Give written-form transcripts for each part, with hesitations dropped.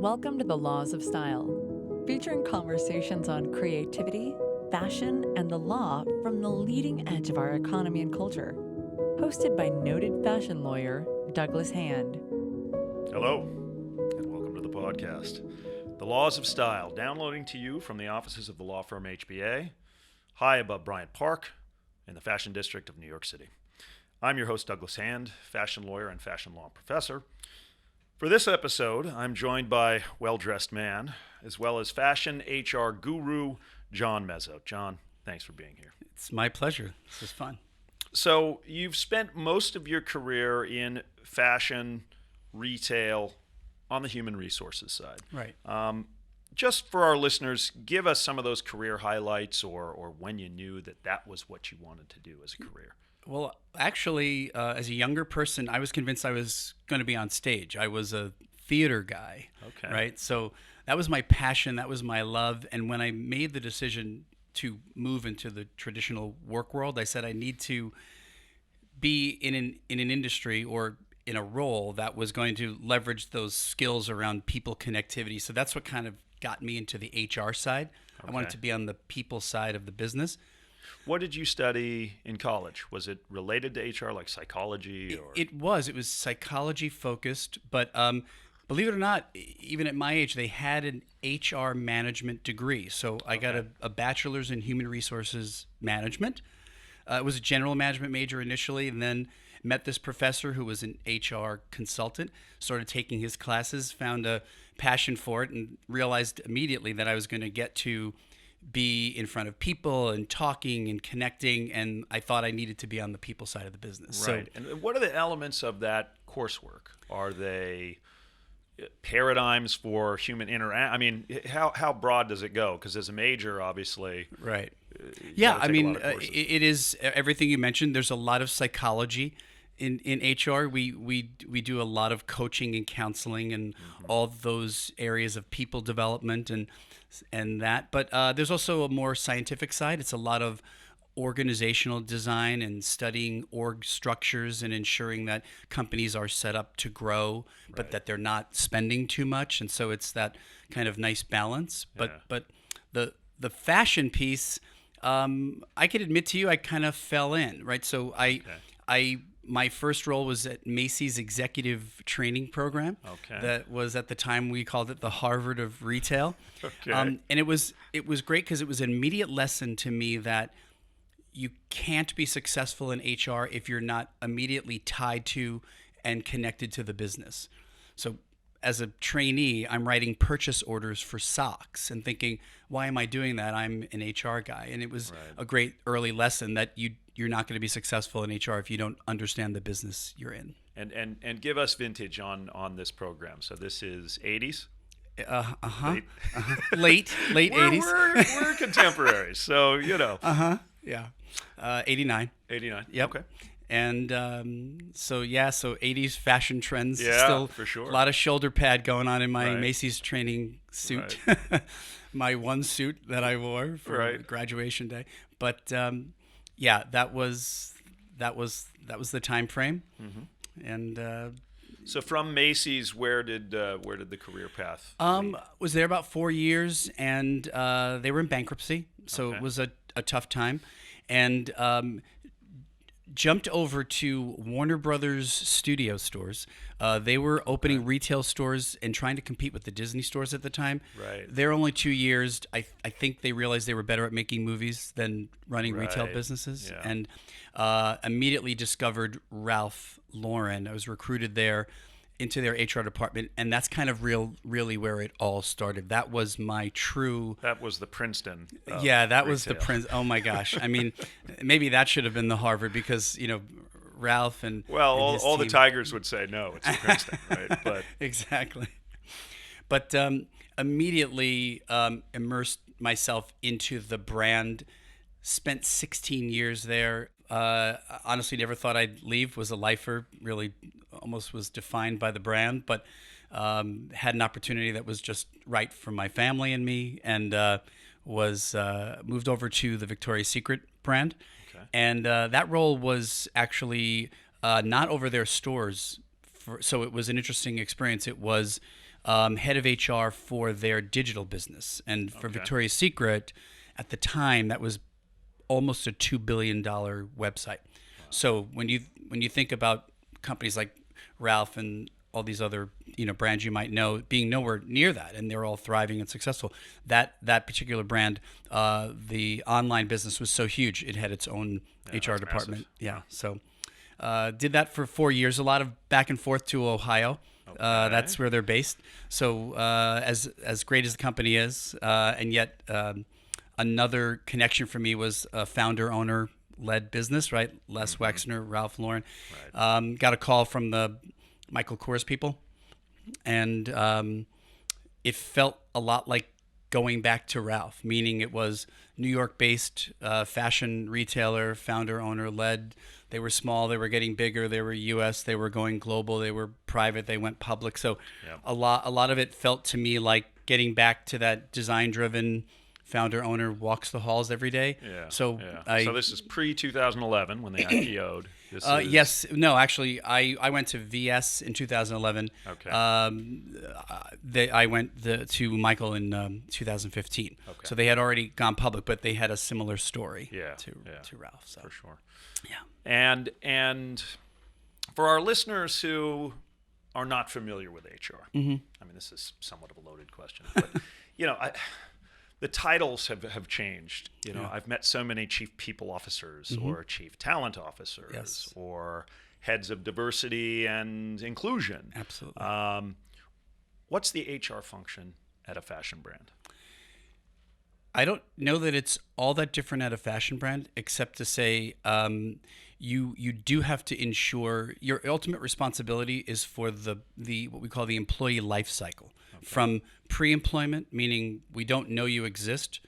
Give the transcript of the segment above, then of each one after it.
Welcome to the Laws of Style, featuring conversations on creativity, fashion, and the law from the leading edge of our economy and culture. Hosted by noted fashion lawyer Douglas Hand. Hello, and welcome to the podcast. The Laws of Style, downloading to you from the offices of the law firm HBA, high above Bryant Park, in the Fashion District of New York City. I'm your host, Douglas Hand, fashion lawyer and fashion law professor. For this episode, I'm joined by well-dressed man, as well as fashion HR guru, John Mezzo. John, thanks for being here. It's my pleasure. This is fun. So you've spent most of your career in fashion, retail, on the human resources side. Right. Just for our listeners, give us some of those career highlights or when you knew that was what you wanted to do as a career. Well, actually, as a younger person, I was convinced I was going to be on stage. I was a theater guy, Okay. right? So that was my passion. That was my love. And when I made the decision to move into the traditional work world, I said I need to be in an industry or in a role that was going to leverage those skills around people connectivity. So that's what kind of got me into the HR side. Okay. I wanted to be on the people side of the business. What did you study in college? Was it related to HR, like psychology? Or? It was psychology focused, but believe it or not, even at my age, they had an HR management degree. So I got a bachelor's in human resources management. It was a general management major initially, and then met this professor who was an HR consultant, started taking his classes, found a passion for it, and realized immediately that I was going to get to be in front of people and talking and connecting, and I thought I needed to be on the people side of the business. Right. So, and what are the elements of that coursework? Are they paradigms for human interaction? I mean, how broad does it go? Because as a major, obviously, right. you Yeah, gotta I take a mean, lot of courses. it is everything you mentioned. There's a lot of psychology in HR. We do a lot of coaching and counseling and all those areas of people development and that. But there's also a more scientific side. It's a lot of organizational design and studying org structures and ensuring that companies are set up to grow, but that they're not spending too much. And so it's that kind of nice balance. But the fashion piece, I could admit to you, I kind of fell in, right? So my first role was at Macy's executive training program. Okay. That was, at the time, we called it the Harvard of retail. Okay. And it was great because it was an immediate lesson to me that you can't be successful in HR if you're not immediately tied to and connected to the business. So as a trainee, I'm writing purchase orders for socks and thinking, why am I doing that? I'm an HR guy. And it was a great early lesson that you're not going to be successful in HR if you don't understand the business you're in. And give us vintage on this program. So this is 80s? Late 80s. We're contemporaries, so Yeah. 89. 89. Yep. Okay. And so 80s fashion trends. Yeah, still for sure. A lot of shoulder pad going on in my Right. Macy's training suit. My one suit that I wore for graduation day. But that was the time frame. And So from Macy's, where did the career path lead? was there about 4 years, and they were in bankruptcy, so Okay. it was a tough time, and jumped over to Warner Brothers studio stores. They were opening retail stores and trying to compete with the Disney stores at the time. Right. They're only 2 years. I think they realized they were better at making movies than running retail Right. businesses, Yeah. and immediately discovered Ralph Lauren. I was recruited there into their HR department, and that's kind of really where it all started. That was my true... That was the Princeton. that was the retail. Prince. Oh my gosh! I mean, maybe that should have been the Harvard, because Ralph and All the team- Tigers would say no. It's the Princeton, right? But Exactly. But immediately immersed myself into the brand. Spent 16 years there. Honestly, never thought I'd leave. Was a lifer. Really, almost was defined by the brand. But had an opportunity that was just right for my family and me, and was moved over to the Victoria's Secret brand. Okay. And that role was actually not over their stores. So it was an interesting experience. It was head of HR for their digital business. And for Victoria's Secret, at the time, that was almost a $2 billion website. Wow. So when you think about companies like Ralph and all these other brands you might know being nowhere near that, and they're all thriving and successful, that particular brand, the online business was so huge, it had its own HR department. Massive. Yeah, so did that for 4 years, a lot of back and forth to Ohio. That's where they're based. So as great as the company is, and yet another connection for me was a founder-owner-led business, right? Les Wexner, Ralph Lauren. Right. Got a call from the Michael Kors people, and it felt a lot like going back to Ralph, meaning it was New York-based fashion retailer, founder-owner-led. They were small, they were getting bigger, they were U.S., they were going global, they were private, they went public. So a lot of it felt to me like getting back to that design-driven founder-owner walks the halls every day. Yeah. So this is pre-2011 when they IPO'd. Yes. No, actually, I went to VS in 2011. Okay. I went to Michael in 2015. Okay. So they had already gone public, but they had a similar story to Ralph. So. For sure. Yeah. And for our listeners who are not familiar with HR, I mean, this is somewhat of a loaded question, but the titles have changed. I've met so many chief people officers or chief talent officers or heads of diversity and inclusion. Absolutely. What's the HR function at a fashion brand? I don't know that it's all that different at a fashion brand, except to say you do have to ensure your ultimate responsibility is for the what we call the employee life cycle. From pre-employment, meaning we don't know you exist,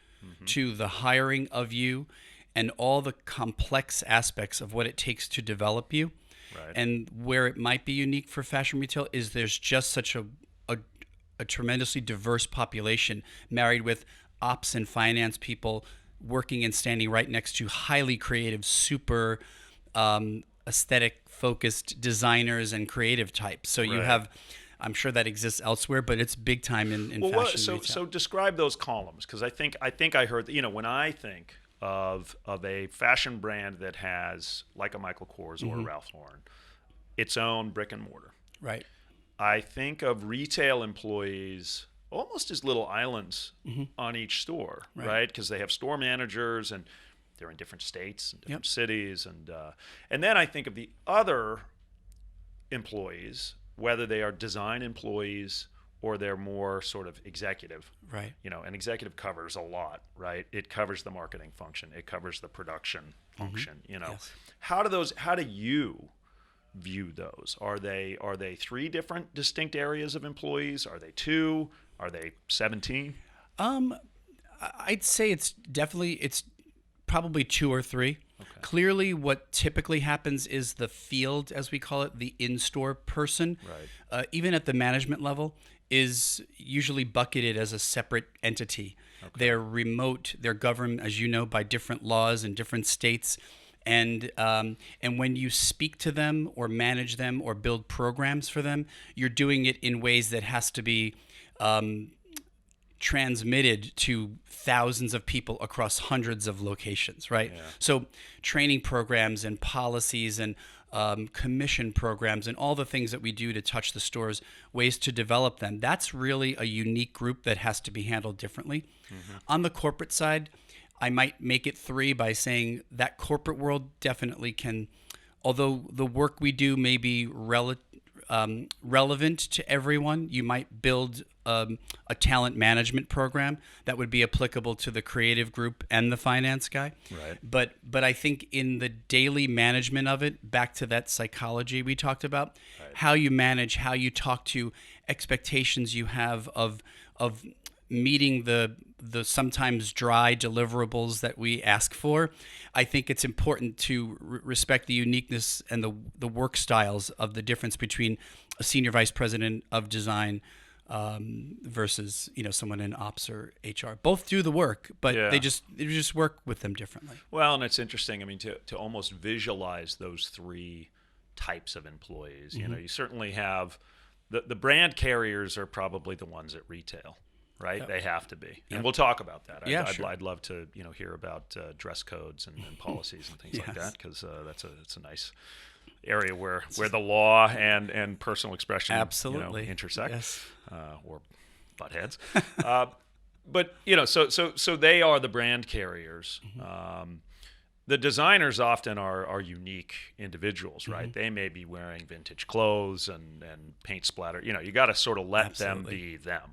to the hiring of you and all the complex aspects of what it takes to develop you. Right. And where it might be unique for fashion retail is there's just such a tremendously diverse population married with ops and finance people working and standing right next to highly creative, super aesthetic focused designers and creative types. So you have, I'm sure that exists elsewhere, but it's big time in fashion retail. So describe those columns, because I think I heard that, when I think of a fashion brand that has, like a Michael Kors or a Ralph Lauren, its own brick and mortar. Right. I think of retail employees almost as little islands on each store, right? Because they have store managers and they're in different states and different cities, and then I think of the other employees, whether they are design employees or they're more sort of executive. Right. And executive covers a lot, right? It covers the marketing function, it covers the production function. Yes. How do you view those? Are they three different distinct areas of employees? Are they two? Are they 17? I'd say it's probably two or three. Okay. Clearly, what typically happens is the field, as we call it, the in-store person, even at the management level, is usually bucketed as a separate entity. Okay. They're remote. They're governed, as you know, by different laws in different states. And when you speak to them or manage them or build programs for them, you're doing it in ways that has to be transmitted to thousands of people across hundreds of locations, right? Yeah. So training programs and policies and commission programs and all the things that we do to touch the stores, ways to develop them, that's really a unique group that has to be handled differently. On the corporate side, I might make it three by saying that corporate world definitely can, although the work we do may be relevant to everyone, you might build a talent management program that would be applicable to the creative group and the finance guy. Right. But I think in the daily management of it, back to that psychology we talked about, how you manage, how you talk to expectations you have of meeting the sometimes dry deliverables that we ask for. I think it's important to respect the uniqueness and the work styles of the difference between a senior vice president of design versus someone in ops or HR. Both do the work, but they just work with them differently. Well, and it's interesting. I mean, to almost visualize those three types of employees. You certainly have the brand carriers are probably the ones at retail, right? Yep. They have to be, Yep. and we'll talk about that. Sure. I'd love to hear about dress codes and policies and things like that, because it's a nice area where the law and personal expression absolutely intersect, yes. Or butt heads. But so they are the brand carriers. The designers often are unique individuals, right? They may be wearing vintage clothes and paint splatter. You got to sort of let them be them.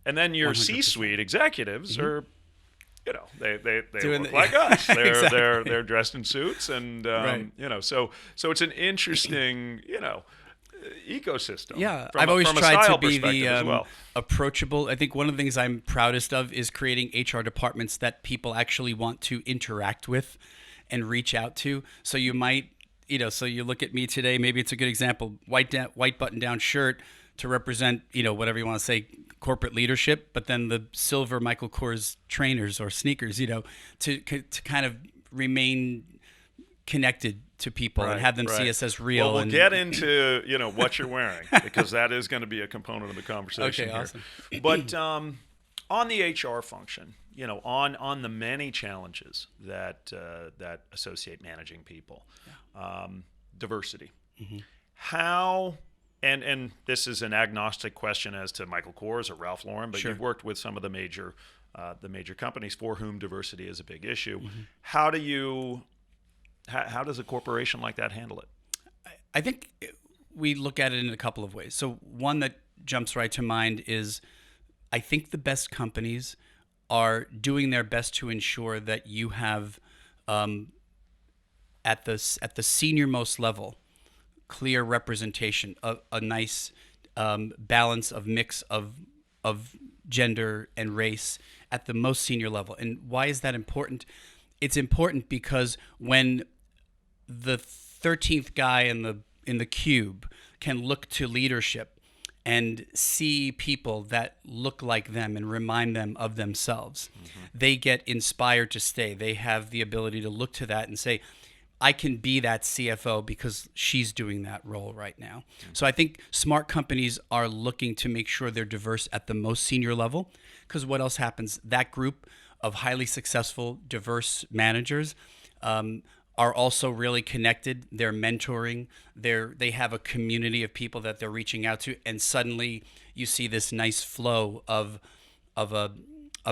And then your 100%. C-suite executives are, they Doing look like us. They're Exactly. they're dressed in suits, and Right. so it's an interesting ecosystem. Yeah, from I've always from a tried to style be perspective the as well. approachable. I think one of the things I'm proudest of is creating HR departments that people actually want to interact with and reach out to. So you might, so you look at me today, maybe it's a good example, white button down shirt to represent, whatever you want to say, corporate leadership, but then the silver Michael Kors trainers or sneakers, to kind of remain connected to people and have them see us as real. Well, we'll and get into what you're wearing, because that is going to be a component of the conversation Okay, here. awesome. But on the HR function, on the many challenges that associate managing people, diversity. How, and this is an agnostic question as to Michael Kors or Ralph Lauren, but Sure. you've worked with some of the major companies for whom diversity is a big issue. How does a corporation like that handle it? I think we look at it in a couple of ways. So one that jumps right to mind is I think the best companies are doing their best to ensure that you have at the senior most level clear representation, a nice balance of mix of gender and race at the most senior level. And why is that important? It's important because when the 13th guy in the cube can look to leadership and see people that look like them and remind them of themselves, they get inspired to stay. They have the ability to look to that and say, I can be that CFO because she's doing that role right now. So I think smart companies are looking to make sure they're diverse at the most senior level, because what else happens? That group of highly successful, diverse managers are also really connected. They're mentoring. They have a community of people that they're reaching out to, and suddenly you see this nice flow of a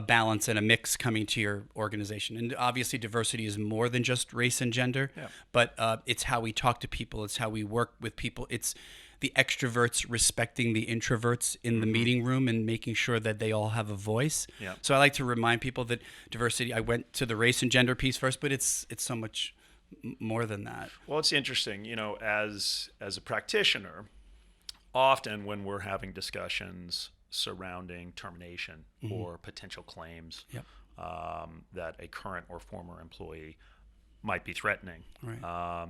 balance and a mix coming to your organization. And obviously diversity is more than just race and gender, but it's how we talk to people. It's how we work with people. It's the extroverts respecting the introverts in the meeting room and making sure that they all have a voice. Yeah. So I like to remind people that diversity, I went to the race and gender piece first, but it's so much more than that. Well, it's interesting, as a practitioner, often when we're having discussions surrounding termination or potential claims that a current or former employee might be threatening. Right.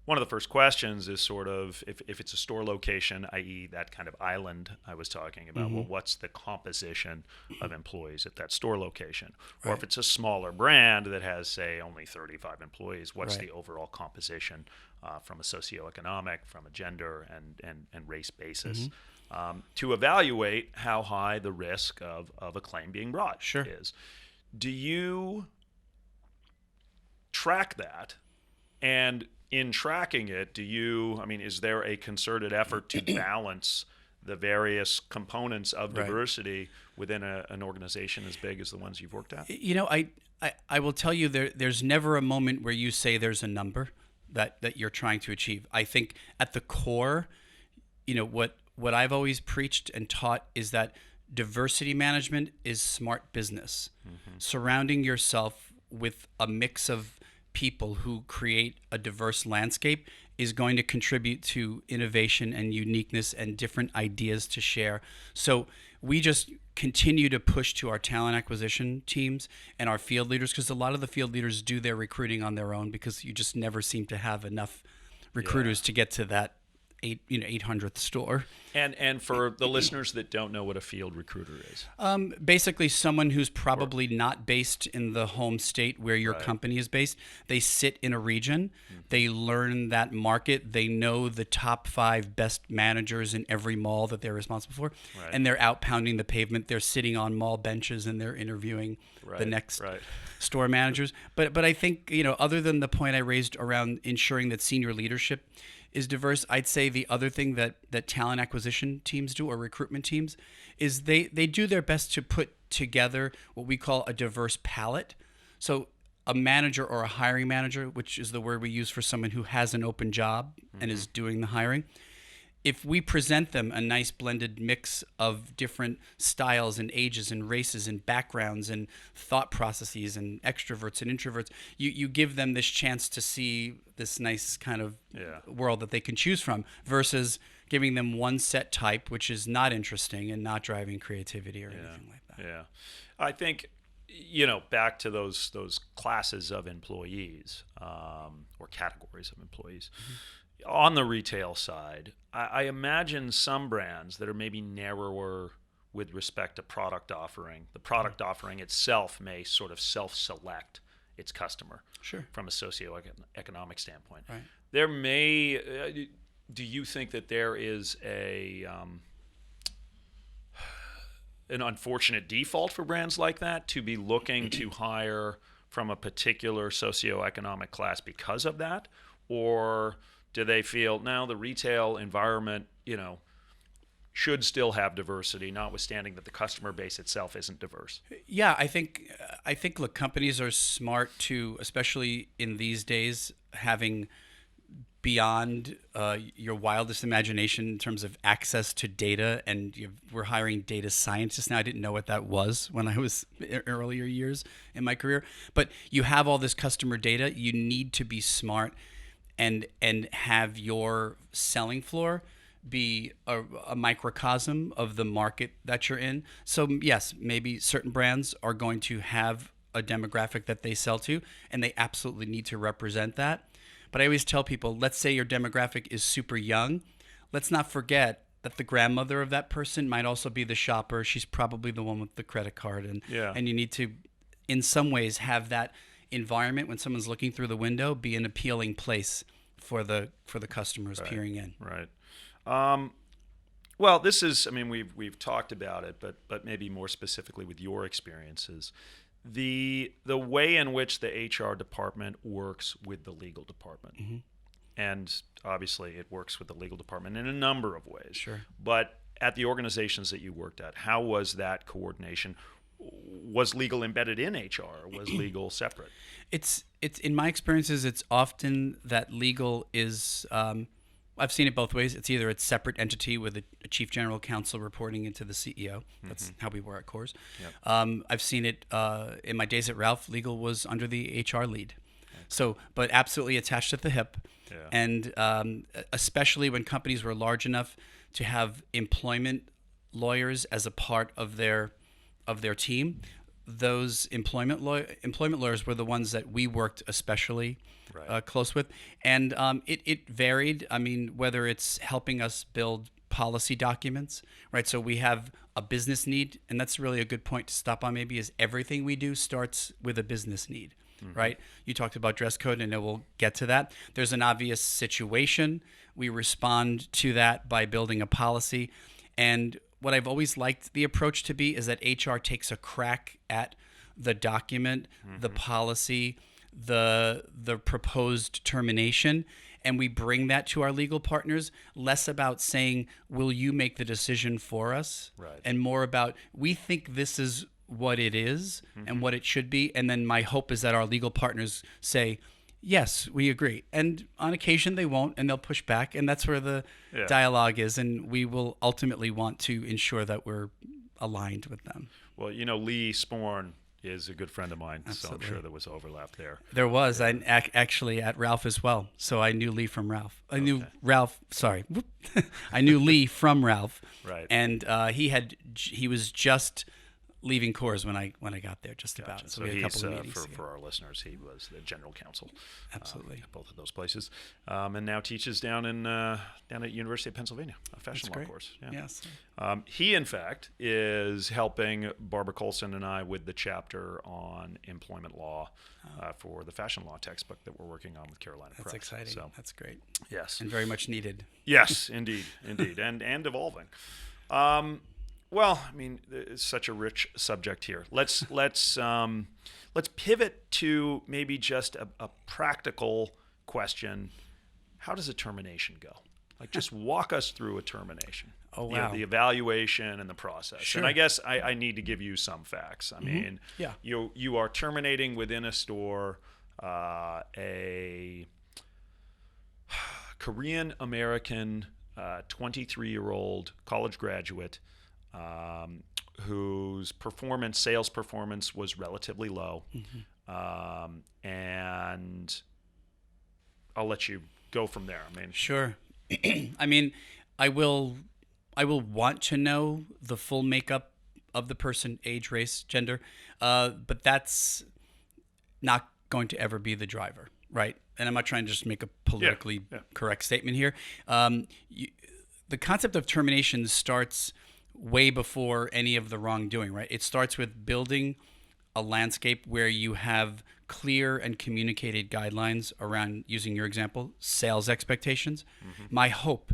One of the first questions is sort of if it's a store location, i.e. that kind of island I was talking about, well, what's the composition of employees at that store location? Or if it's a smaller brand that has, say, only 35 employees, what's the overall composition from a socioeconomic, from a gender and race basis? To evaluate how high the risk of a claim being brought is. Do you track that? And in tracking it, is there a concerted effort to balance the various components of diversity within an organization as big as the ones you've worked at? I will tell you there's never a moment where you say there's a number that you're trying to achieve. I think at the core, what I've always preached and taught is that diversity management is smart business. Surrounding yourself with a mix of people who create a diverse landscape is going to contribute to innovation and uniqueness and different ideas to share. So we just continue to push to our talent acquisition teams and our field leaders, because a lot of the field leaders do their recruiting on their own because you just never seem to have enough recruiters to get to that 800th store. And for the listeners that don't know what a field recruiter is. Basically someone who's probably not based in the home state where your Right. company is based. They sit in a region. They learn that market. They know the top 5 best managers in every mall that they're responsible for. Right. And they're out pounding the pavement. They're sitting on mall benches and they're interviewing the next store managers. But I think, other than the point I raised around ensuring that senior leadership is diverse, I'd say the other thing that talent acquisition teams do, or recruitment teams, is they do their best to put together what we call a diverse palette. So a manager or a hiring manager, which is the word we use for someone who has an open job and is doing the hiring, if we present them a nice blended mix of different styles and ages and races and backgrounds and thought processes and extroverts and introverts, you give them this chance to see this nice kind of world that they can choose from, versus giving them one set type, which is not interesting and not driving creativity or anything like that. Yeah. I think, back to those classes of employees, or categories of employees. On the retail side, I imagine some brands that are maybe narrower with respect to product offering. The product offering itself may sort of self-select its customer from a socioeconomic standpoint. Right. There may, do you think that there is an unfortunate default for brands like that to be looking to hire from a particular socioeconomic class because of that? Or do they feel now the retail environment, should still have diversity, notwithstanding that the customer base itself isn't diverse? Yeah, I think look, companies are smart to, especially in these days, having beyond your wildest imagination in terms of access to data, and we're hiring data scientists now. I didn't know what that was when I was earlier years in my career, but you have all this customer data. You need to be smart and have your selling floor be a microcosm of the market that you're in. So yes, maybe certain brands are going to have a demographic that they sell to, and they absolutely need to represent that. But I always tell people, let's say your demographic is super young. Let's not forget that the grandmother of that person might also be the shopper. She's probably the one with the credit card. And you need to, in some ways, have that environment when someone's looking through the window be an appealing place for the customers peering in. Right. Well, this is, we've talked about it, but maybe more specifically with your experiences, the way in which the HR department works with the legal department. Mm-hmm. And obviously it works with the legal department in a number of ways. Sure. But at the organizations that you worked at, how was that coordination? Was legal embedded in HR? Was legal separate? It's in my experiences, it's often that legal is, I've seen it both ways. It's either a separate entity with a chief general counsel reporting into the CEO. That's how we were at Coors. Yep. I've seen it in my days at Ralph. Legal was under the HR lead. Okay. So, but absolutely attached at the hip. Yeah. And especially when companies were large enough to have employment lawyers as a part of their team, those employment lawyers were the ones that we worked especially close with. And it varied. Whether it's helping us build policy documents, right? So we have a business need, and that's really a good point to stop on maybe, is everything we do starts with a business need, right? You talked about dress code, and we'll get to that. There's an obvious situation. We respond to that by building a policy. And what I've always liked the approach to be is that HR takes a crack at the document, the policy, the proposed termination, and we bring that to our legal partners, less about saying, will you make the decision for us? Right. And more about, we think this is what it is and what it should be. And then my hope is that our legal partners say, yes, we agree. And on occasion they won't, and they'll push back. And that's where the dialogue is. And we will ultimately want to ensure that we're aligned with them. Well, Lee Sporn is a good friend of mine, Absolutely. So I'm sure there was overlap there. There was. I actually at Ralph as well. So I knew Lee from Ralph. I knew Lee from Ralph. Right. And he was just leaving Coors when I got there, just Gotcha. about. So we had a he's, couple of meetings. for our listeners, he was the general counsel. Absolutely. At both of those places. And now teaches down at University of Pennsylvania, a fashion law course. Yeah. Yes. He, in fact, is helping Barbara Colson and I with the chapter on employment law for the fashion law textbook that we're working on with Carolina Press. That's exciting. So, That's great. yes. And very much needed. Yes, indeed, and evolving. Well, I mean, it's such a rich subject here. Let's pivot to maybe just a practical question. How does a termination go? Like, just walk us through a termination. Oh, wow. The evaluation and the process. Sure. And I guess I need to give you some facts. I mean, Yeah. you are terminating within a store a Korean American 23-year-old college graduate whose sales performance was relatively low. And I'll let you go from there. I mean, Sure. I mean, I will want to know the full makeup of the person, age, race, gender, but that's not going to ever be the driver, right? And I'm not trying to just make a politically correct statement here. The concept of termination starts way before any of the wrongdoing, right? It starts with building a landscape where you have clear and communicated guidelines around, using your example, sales expectations. My hope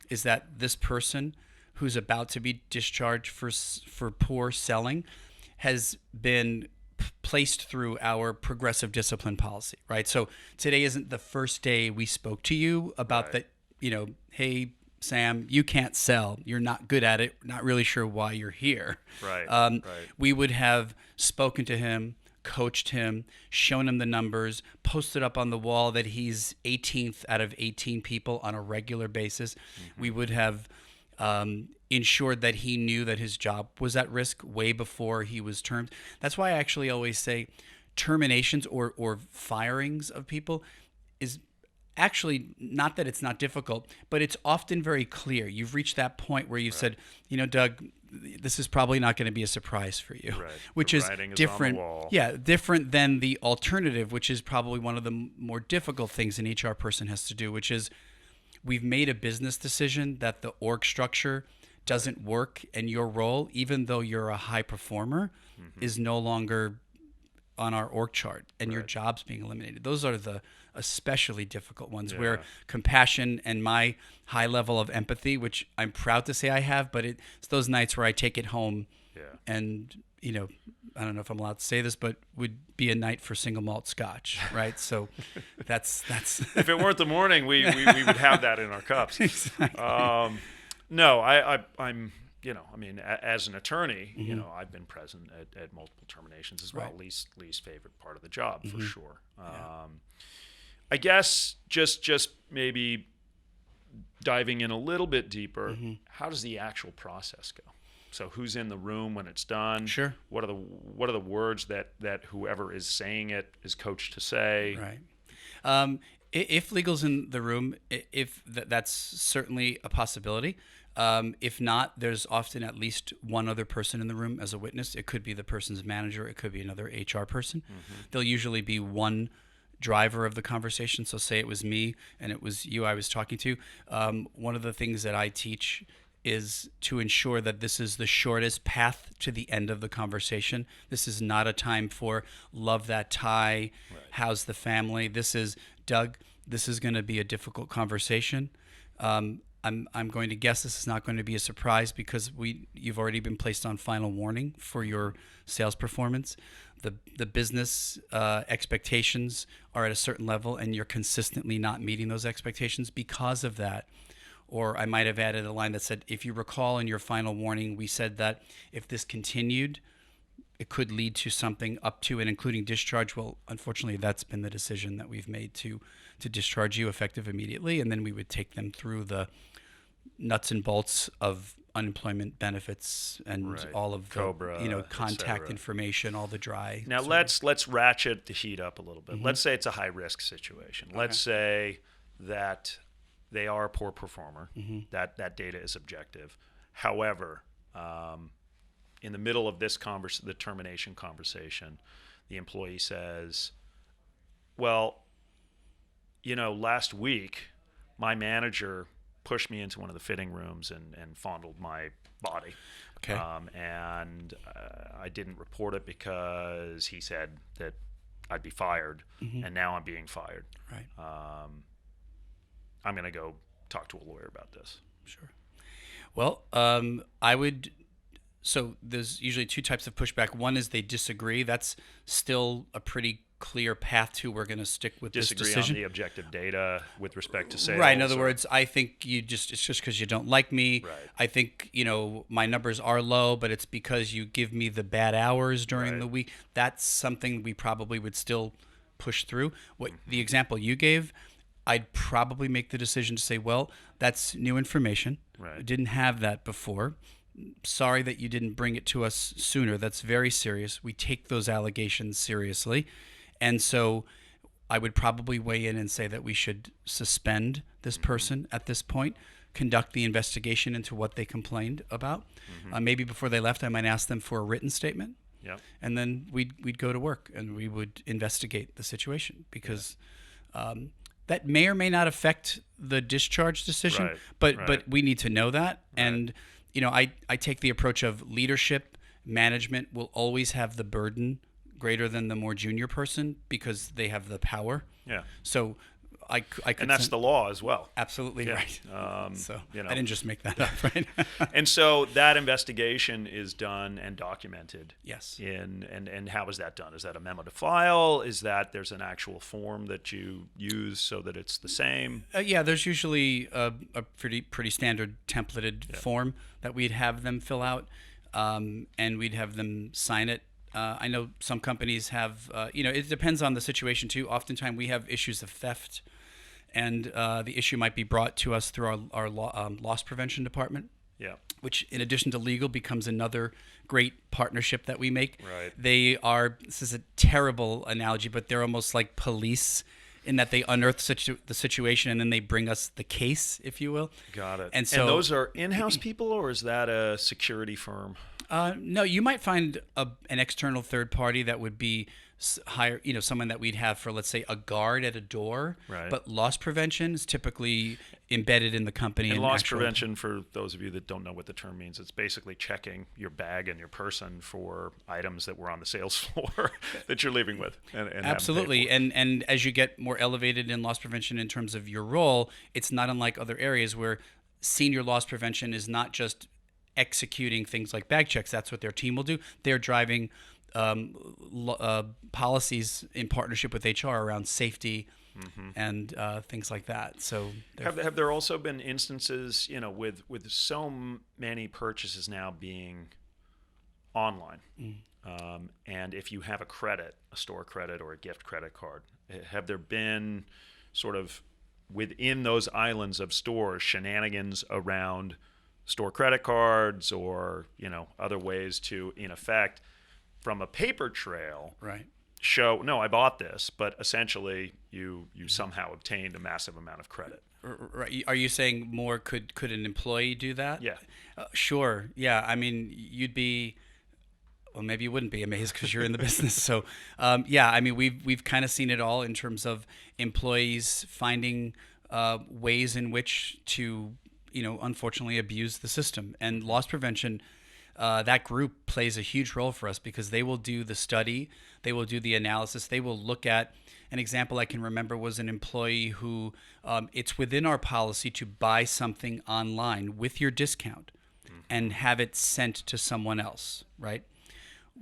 is that this person who's about to be discharged for poor selling has been placed through our progressive discipline policy, right? So today isn't the first day we spoke to you about that, hey, Sam, you can't sell. You're not good at it. Not really sure why you're here. Right. We would have spoken to him, coached him, shown him the numbers, posted up on the wall that he's 18th out of 18 people on a regular basis. We would have ensured that he knew that his job was at risk way before he was termed. That's why I actually always say terminations or firings of people is actually not that it's not difficult, but it's often very clear. You've reached that point where you've said, Doug, this is probably not going to be a surprise for you, which is different. Different than the alternative, which is probably one of the more difficult things an HR person has to do, which is we've made a business decision that the org structure doesn't work, and your role, even though you're a high performer, is no longer on our org chart, and your job's being eliminated. Those are the especially difficult ones where compassion and my high level of empathy, which I'm proud to say I have, but it's those nights where I take it home and, I don't know if I'm allowed to say this, but would be a night for single malt scotch, right? So that's if it weren't the morning, we would have that in our cups. Exactly. No, I'm as an attorney, I've been present at multiple terminations as well. Least favorite part of the job, for sure. I guess just maybe diving in a little bit deeper, how does the actual process go? So who's in the room when it's done? Sure. What are the words that whoever is saying it is coached to say? Right. If legal's in the room, that's certainly a possibility. If not, there's often at least one other person in the room as a witness. It could be the person's manager. It could be another HR person. There'll usually be one driver of the conversation. So say it was me and it was you I was talking to. One of the things that I teach is to ensure that this is the shortest path to the end of the conversation. This is not a time for love that tie, how's the family. This is, Doug, this is going to be a difficult conversation. I'm going to guess this is not going to be a surprise because you've already been placed on final warning for your sales performance. The business expectations are at a certain level and you're consistently not meeting those expectations because of that. Or I might have added a line that said, if you recall in your final warning, we said that if this continued, it could lead to something up to and including discharge. Well, unfortunately, that's been the decision that we've made to discharge you effective immediately. And then we would take them through the nuts and bolts of unemployment benefits and all of the COBRA, contact information, all the dry. Now let's ratchet the heat up a little bit. Let's say it's a high risk situation. Okay. Let's say that they are a poor performer. That data is objective. However, in the middle of this the termination conversation, the employee says, well, last week my manager pushed me into one of the fitting rooms and fondled my body. Okay. And I didn't report it because he said that I'd be fired, and now I'm being fired. Right. I'm going to go talk to a lawyer about this. Sure. Well, so there's usually two types of pushback. One is they disagree. That's still a pretty clear path to we're going to stick with this decision. Disagree on the objective data with respect to sales. Right. In other words, I think it's just because you don't like me. Right. I think, my numbers are low, but it's because you give me the bad hours during the week. That's something we probably would still push through. The example you gave, I'd probably make the decision to say, well, that's new information. Right. We didn't have that before. Sorry that you didn't bring it to us sooner. That's very serious. We take those allegations seriously. And so I would probably weigh in and say that we should suspend this person at this point, conduct the investigation into what they complained about. Maybe before they left, I might ask them for a written statement. Yep. And then we'd go to work and we would investigate the situation because that may or may not affect the discharge decision, but we need to know that. Right. And I take the approach of leadership. Management will always have the burden greater than the more junior person because they have the power. Yeah. So I could, and that's the law as well. Absolutely right. So I didn't just make that up, right? And so that investigation is done and documented. Yes. And how is that done? Is that a memo to file? Is that there's an actual form that you use so that it's the same? Yeah, there's usually a pretty standard templated form that we'd have them fill out, and we'd have them sign it. I know some companies have, it depends on the situation too. Oftentimes we have issues of theft, and the issue might be brought to us through our loss prevention department. Yeah. Which, in addition to legal, becomes another great partnership that we make. Right. They are. This is a terrible analogy, but they're almost like police in that they unearth the situation and then they bring us the case, if you will. Got it. And those are in-house people, or is that a security firm? No, you might find an external third party that would be hire, someone that we'd have for, let's say, a guard at a door. Right. But loss prevention is typically embedded in the company. And loss prevention, for those of you that don't know what the term means, it's basically checking your bag and your person for items that were on the sales floor that you're leaving with. And absolutely. And as you get more elevated in loss prevention in terms of your role, it's not unlike other areas where senior loss prevention is not just executing things like bag checks. That's what their team will do. They're driving policies in partnership with HR around safety and things like that. So have there also been instances, with so many purchases now being online, and if you have a store credit or a gift credit card, have there been sort of within those islands of stores shenanigans around store credit cards or other ways to, in effect, from a paper trail, show, no, I bought this, but essentially you somehow obtained a massive amount of credit. Right. Are you saying more could an employee do that? Yeah. Sure. Yeah. I mean, you'd be, well, maybe you wouldn't be amazed because you're in the business. So, yeah, I mean, we've kind of seen it all in terms of employees finding ways in which to, unfortunately abuse the system. And loss prevention, that group plays a huge role for us because they will do the study, they will do the analysis, they will look at. An example I can remember was an employee who it's within our policy to buy something online with your discount and have it sent to someone else, right?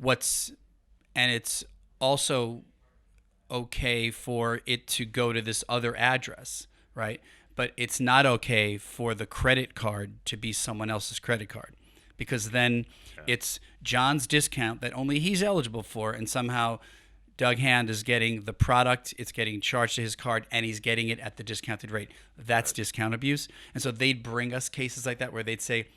And it's also okay for it to go to this other address, right? But it's not okay for the credit card to be someone else's credit card, because then it's John's discount that only he's eligible for, and somehow Doug Hand is getting the product, it's getting charged to his card, and he's getting it at the discounted rate. That's discount abuse. And so they'd bring us cases like that where they'd say,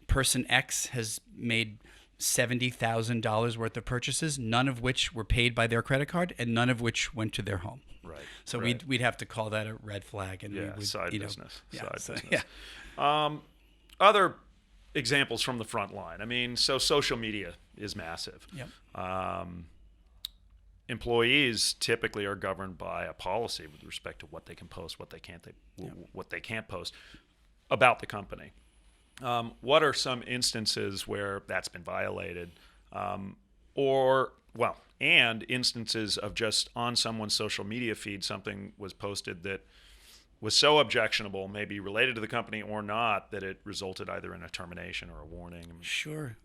person X has made $70,000 worth of purchases, none of which were paid by their credit card, and none of which went to their home. Right. So we'd have to call that a red flag, and we would, side business. Yeah, side so, business. Yeah. Other examples from the front line. I mean, so social media is massive. Yep. Employees typically are governed by a policy with respect to what they can post, what they can't post about the company. What are some instances where that's been violated, and instances of just on someone's social media feed something was posted that was so objectionable, maybe related to the company or not, that it resulted either in a termination or a warning? Sure.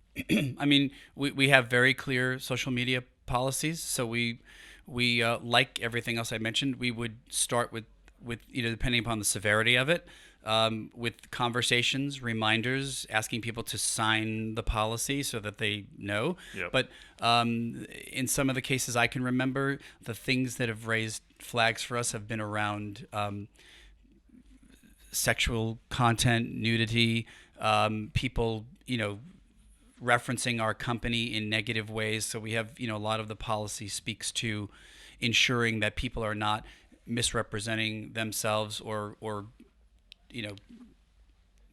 I mean, we have very clear social media policies. So we like everything else I mentioned, we would start with depending upon the severity of it, with conversations, reminders, asking people to sign the policy so that they know. Yep. But in some of the cases I can remember, the things that have raised flags for us have been around sexual content, nudity, people, referencing our company in negative ways. So we have, a lot of the policy speaks to ensuring that people are not misrepresenting themselves or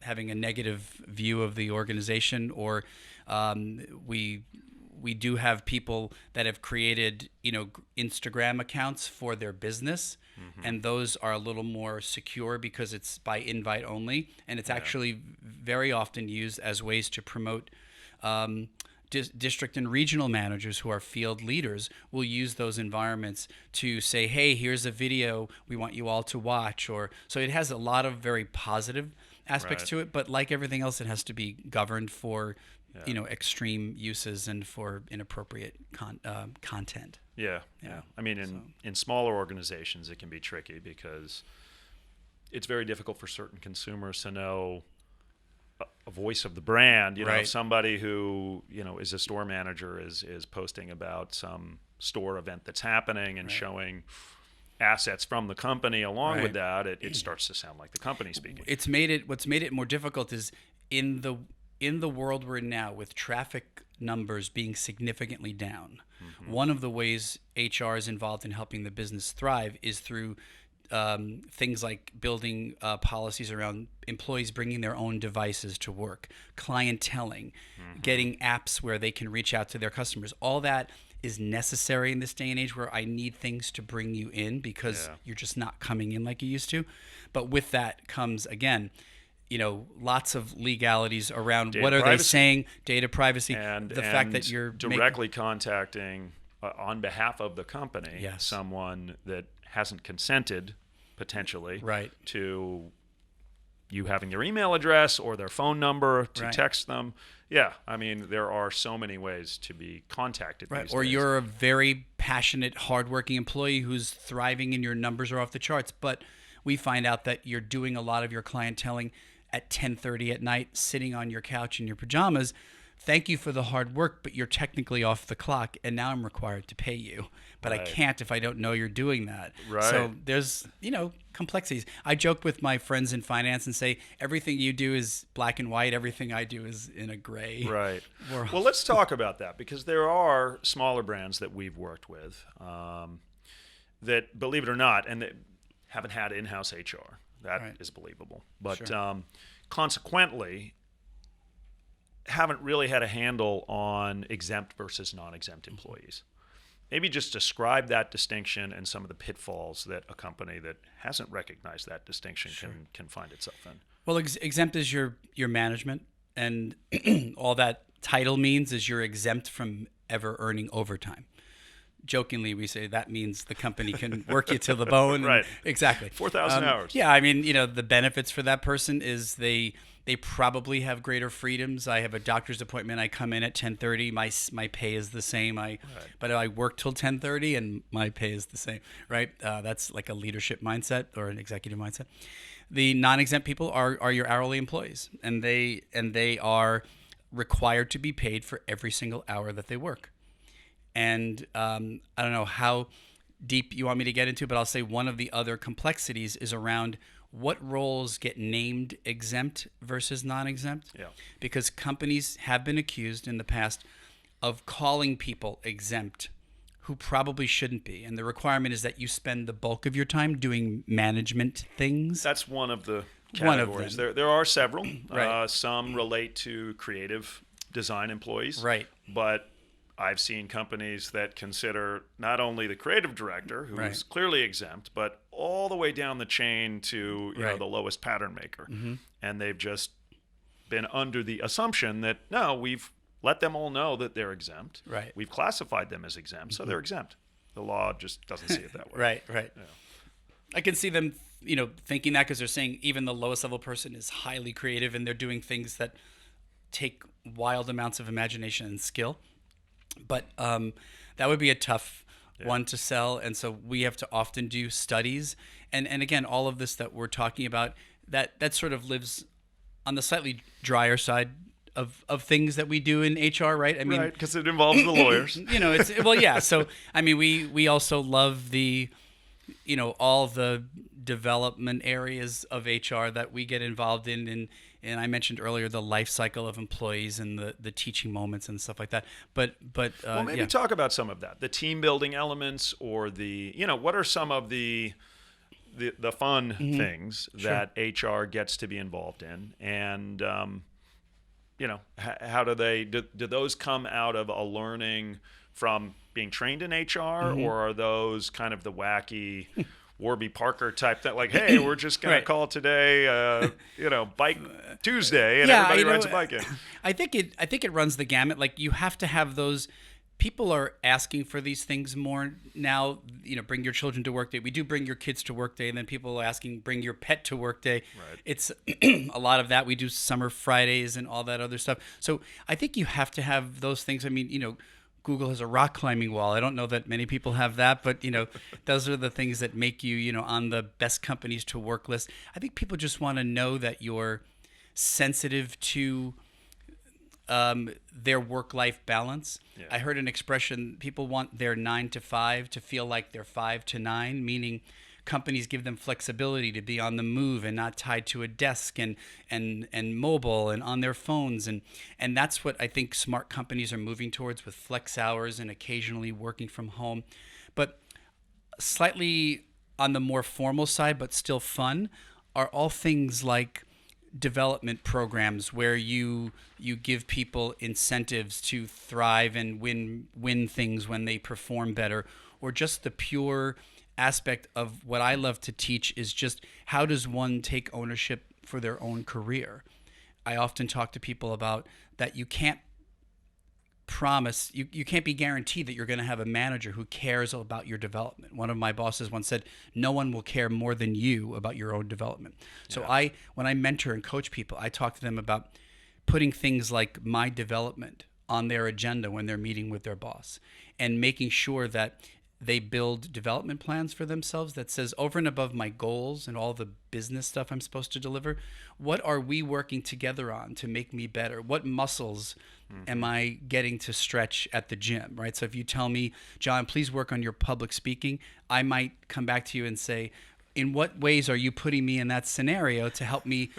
having a negative view of the organization, or we do have people that have created, Instagram accounts for their business. Mm-hmm. And those are a little more secure because it's by invite only. And it's actually very often used as ways to promote district and regional managers who are field leaders will use those environments to say, hey, here's a video we want you all to watch. So it has a lot of very positive aspects to it, but like everything else, it has to be governed for extreme uses and for inappropriate content. Yeah. I mean, in smaller organizations, it can be tricky because it's very difficult for certain consumers to know a voice of the brand. If somebody who is a store manager is posting about some store event that's happening and showing assets from the company along with that, it starts to sound like the company speaking. What's made it more difficult is in the world we're in now, with traffic numbers being significantly down. Mm-hmm. One of the ways HR is involved in helping the business thrive is through things like building policies around employees bringing their own devices to work, clienteling, getting apps where they can reach out to their customers. All that is necessary in this day and age where I need things to bring you in because you're just not coming in like you used to. But with that comes, again, lots of legalities around data what are privacy. They saying, data privacy, and the fact that you're directly contacting on behalf of the company someone that hasn't consented potentially to you having their email address or their phone number to text them. Yeah, I mean, there are so many ways to be contacted these or days. You're a very passionate, hardworking employee who's thriving and your numbers are off the charts, but we find out that you're doing a lot of your clienteling at 10:30 at night, sitting on your couch in your pajamas. Thank you for the hard work, but you're technically off the clock, and now I'm required to pay you. But I can't if I don't know you're doing that. Right. So there's, complexities. I joke with my friends in finance and say, everything you do is black and white. Everything I do is in a gray world. Well, let's talk about that, because there are smaller brands that we've worked with that, believe it or not, and that haven't had in-house HR. That is believable. But consequently, haven't really had a handle on exempt versus non-exempt employees. Maybe just describe that distinction and some of the pitfalls that a company that hasn't recognized that distinction can find itself in. Well, exempt is your management, and all that title means is you're exempt from ever earning overtime. Jokingly, we say that means the company can work you to the bone. Right. Exactly. 4,000 hours. Yeah, I mean, the benefits for that person is they probably have greater freedoms. I have a doctor's appointment. I come in at 10:30. My pay is the same. But I work till 10:30 and my pay is the same. Right. That's like a leadership mindset or an executive mindset. The non-exempt people are your hourly employees, and they are required to be paid for every single hour that they work. And I don't know how deep you want me to get into, but I'll say one of the other complexities is around what roles get named exempt versus non-exempt. Yeah. Because companies have been accused in the past of calling people exempt who probably shouldn't be. And the requirement is that you spend the bulk of your time doing management things. That's one of the One of categories. them. There are several. Right. Some relate to creative design employees. Right. But I've seen companies that consider not only the creative director, who is clearly exempt, but all the way down the chain to the lowest pattern maker. And they've just been under the assumption that, no, we've let them all know that they're exempt. Right. We've classified them as exempt, so they're exempt. The law just doesn't see it that way. Right. Yeah. I can see them, thinking that because they're saying even the lowest level person is highly creative and they're doing things that take wild amounts of imagination and skill. But that would be a tough one to sell. And so we have to often do studies. And again, all of this that we're talking about, that sort of lives on the slightly drier side of things that we do in HR, right? I mean, right, because it involves the lawyers. So, I mean, we also love the, all the development areas of HR that we get involved in. And I mentioned earlier the life cycle of employees and the teaching moments and stuff like that. But well, maybe talk about some of that, the team building elements, or the what are some of the fun things that HR gets to be involved in, and how do those come out of a learning from being trained in HR, or are those kind of the wacky Warby Parker type thing, like, hey, we're just going to call today, Bike Tuesday, and everybody rides a bike in. I think it runs the gamut. Like, you have to have those. People are asking for these things more now. Bring your children to work day. We do bring your kids to work day, and then people are asking, bring your pet to work day. Right. It's a lot of that. We do summer Fridays and all that other stuff. So I think you have to have those things. I mean, Google has a rock climbing wall. I don't know that many people have that, but those are the things that make you, on the best companies to work list. I think people just want to know that you're sensitive to their work-life balance. Yeah. I heard an expression: people want their 9 to 5 to feel like they're 5 to 9, meaning companies give them flexibility to be on the move and not tied to a desk and mobile and on their phones. And that's what I think smart companies are moving towards, with flex hours and occasionally working from home. But slightly on the more formal side, but still fun, are all things like development programs where you give people incentives to thrive and win things when they perform better, or just the pure aspect of what I love to teach is just how does one take ownership for their own career. I often talk to people about that. You can't promise, you can't be guaranteed that you're going to have a manager who cares about your development. One of my bosses once said, no one will care more than you about your own development. So when I mentor and coach people, I talk to them about putting things like my development on their agenda when they're meeting with their boss, and making sure that they build development plans for themselves that says, over and above my goals and all the business stuff I'm supposed to deliver, what are we working together on to make me better? What muscles am I getting to stretch at the gym, right? So if you tell me, John, please work on your public speaking, I might come back to you and say, in what ways are you putting me in that scenario to help me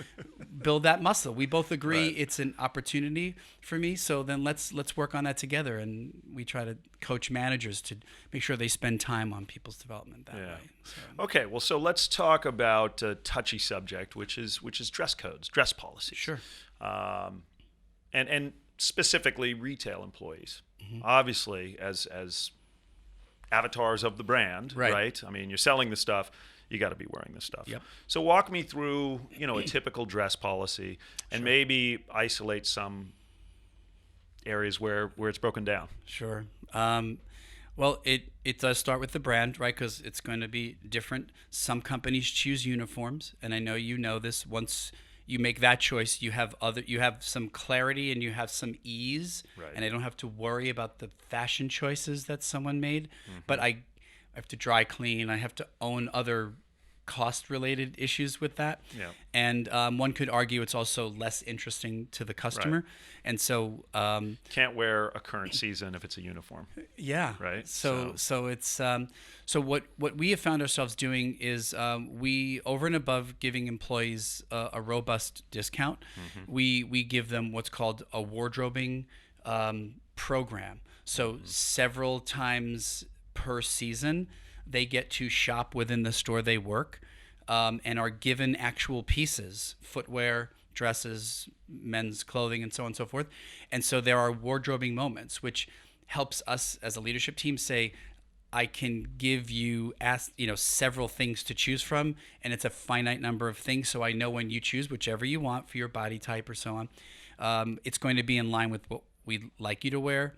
build that muscle? We both agree it's an opportunity for me, so then let's work on that together. And we try to coach managers to make sure they spend time on people's development that way. So. Okay, well, so let's talk about a touchy subject, which is dress codes, dress policies. Sure. And specifically retail employees. Obviously, as avatars of the brand, right? I mean, you're selling the stuff. You got to be wearing this stuff. Yep. So walk me through, a typical dress policy, and maybe isolate some areas where it's broken down. Sure. Well, it does start with the brand, right? Because it's going to be different. Some companies choose uniforms, and I know you know this. Once you make that choice, you have some clarity and you have some ease, and I don't have to worry about the fashion choices that someone made. But I have to dry clean. I have to own other cost-related issues with that. Yeah. And one could argue it's also less interesting to the customer. And so can't wear a current season if it's a uniform. Yeah. Right. So it's so what we have found ourselves doing is we, over and above giving employees a robust discount, we give them what's called a wardrobing program. So several times per season, they get to shop within the store they work. and are given actual pieces, footwear, dresses, men's clothing, and so on and so forth. And so there are wardrobing moments, which helps us as a leadership team say, I can give you several things to choose from, and it's a finite number of things. So I know when you choose whichever you want for your body type or so on, it's going to be in line with what we'd like you to wear.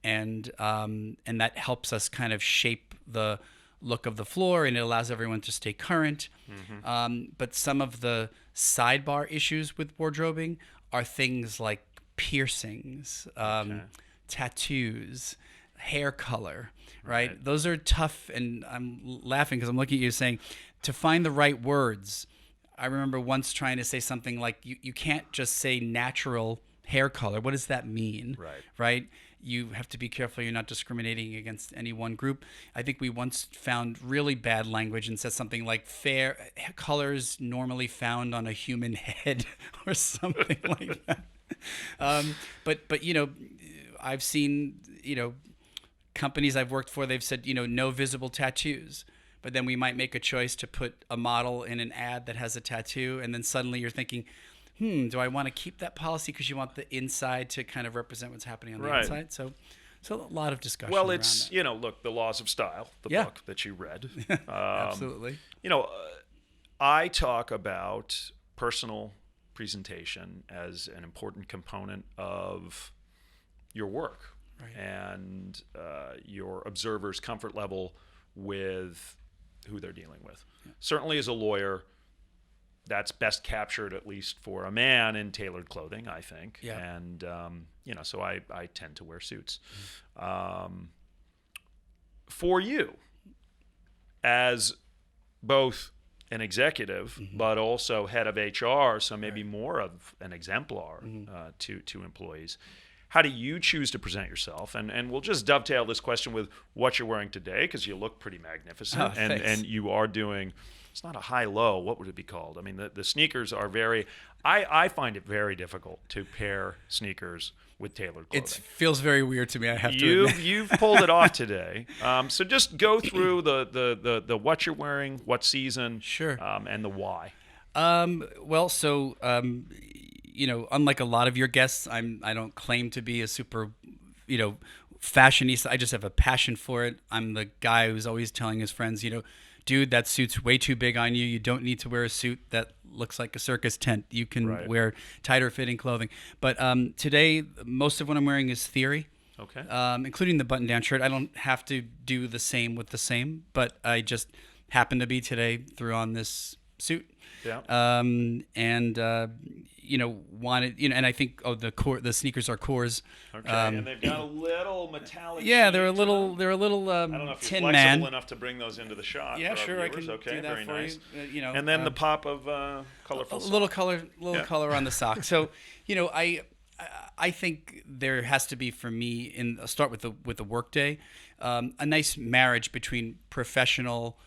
And that helps us kind of shape the look of the floor, and it allows everyone to stay current. But some of the sidebar issues with wardrobing are things like piercings, tattoos, hair color, right? Those are tough, and I'm laughing because I'm looking at you saying, to find the right words. I remember once trying to say something like, you can't just say natural hair color. What does that mean? Right? You have to be careful you're not discriminating against any one group. I think we once found really bad language and said something like fair colors normally found on a human head or something like that. But I've seen, companies I've worked for, they've said, no visible tattoos. But then we might make a choice to put a model in an ad that has a tattoo, and then suddenly you're thinking, do I want to keep that policy because you want the inside to kind of represent what's happening on the inside? So a lot of discussion. Well, it's look, The Laws of Style, the book that you read. Absolutely. I talk about personal presentation as an important component of your work and your observer's comfort level with who they're dealing with. Certainly, as a lawyer, that's best captured, at least for a man, in tailored clothing, I think. And, so I tend to wear suits. For you, as both an executive, but also head of HR, so maybe more of an exemplar to employees, how do you choose to present yourself? And we'll just dovetail this question with what you're wearing today, because you look pretty magnificent. And you are doing... It's not a high-low. What would it be called? I mean, the sneakers are very... I find it very difficult to pair sneakers with tailored clothing. It feels very weird to me, I have to admit. You've pulled it off today. So just go through the what you're wearing, what season, and the why. Unlike a lot of your guests, I don't claim to be a super, fashionista. I just have a passion for it. I'm the guy who's always telling his friends, dude, that suit's way too big on you. You don't need to wear a suit that looks like a circus tent. You can wear tighter fitting clothing. But today, most of what I'm wearing is theory, including the button-down shirt. I don't have to do the same with the same, but I just happen to be today threw on this suit. Wanted, and I think the sneakers are Coors. And they've got a little metallic. They're a little I don't know if you're Tin flexible Man enough to bring those into the shot. Yeah, for sure, our I can viewers. do that very for nice. you. And then the pop of colorful. A little color on the sock. So, I think there has to be, for me, I'll start with the workday, a nice marriage between professional,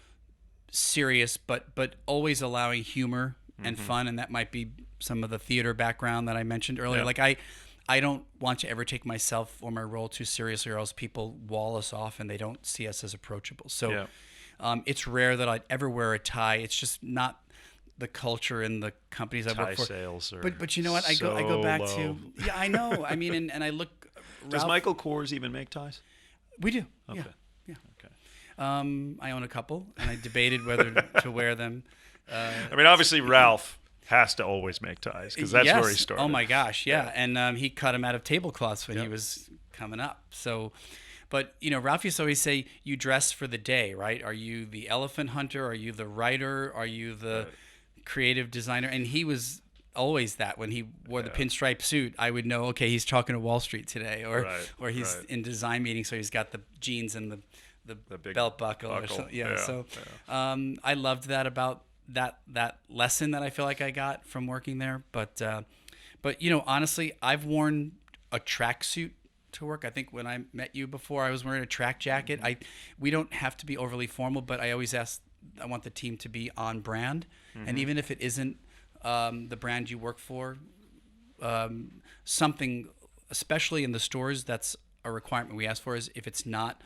serious, but always allowing humor and fun, and that might be some of the theater background that I mentioned earlier. Like I don't want to ever take myself or my role too seriously, or else people wall us off and they don't see us as approachable. So it's rare that I'd ever wear a tie. It's just not the culture in the companies I work for. Sales are but you know what? I go back to I know. I mean, and I look. Does Michael Kors even make ties? We do. Okay. Yeah. Okay. I own a couple, and I debated whether to wear them. I mean, obviously, Ralph has to always make ties because that's where he started. Oh my gosh, and he cut them out of tablecloths when he was coming up. So, but Ralph used to always say, "You dress for the day, right? Are you the elephant hunter? Are you the writer? Are you the creative designer?" And he was always that. When he wore the pinstripe suit, I would know, okay, he's talking to Wall Street today, or he's in design meetings, so he's got the jeans and the big belt buckle. Or something. I loved that about that lesson that I feel like I got from working there. But honestly, I've worn a tracksuit to work. I think when I met you before, I was wearing a track jacket. We don't have to be overly formal, but I always I want the team to be on brand. And even if it isn't the brand you work for, something, especially in the stores, that's a requirement we ask for, is if it's not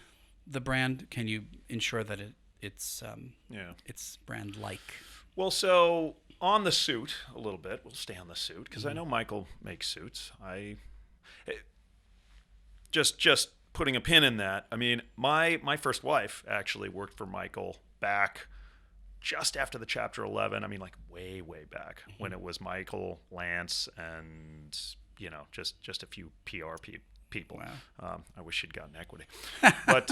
the brand, can you ensure that it's brand like? Well, so on the suit a little bit. We'll stay on the suit because I know Michael makes suits. Just putting a pin in that. I mean, my first wife actually worked for Michael back just after the Chapter 11. I mean, like way back when it was Michael, Lance, and just a few PR people. Wow. I wish she'd gotten equity, but.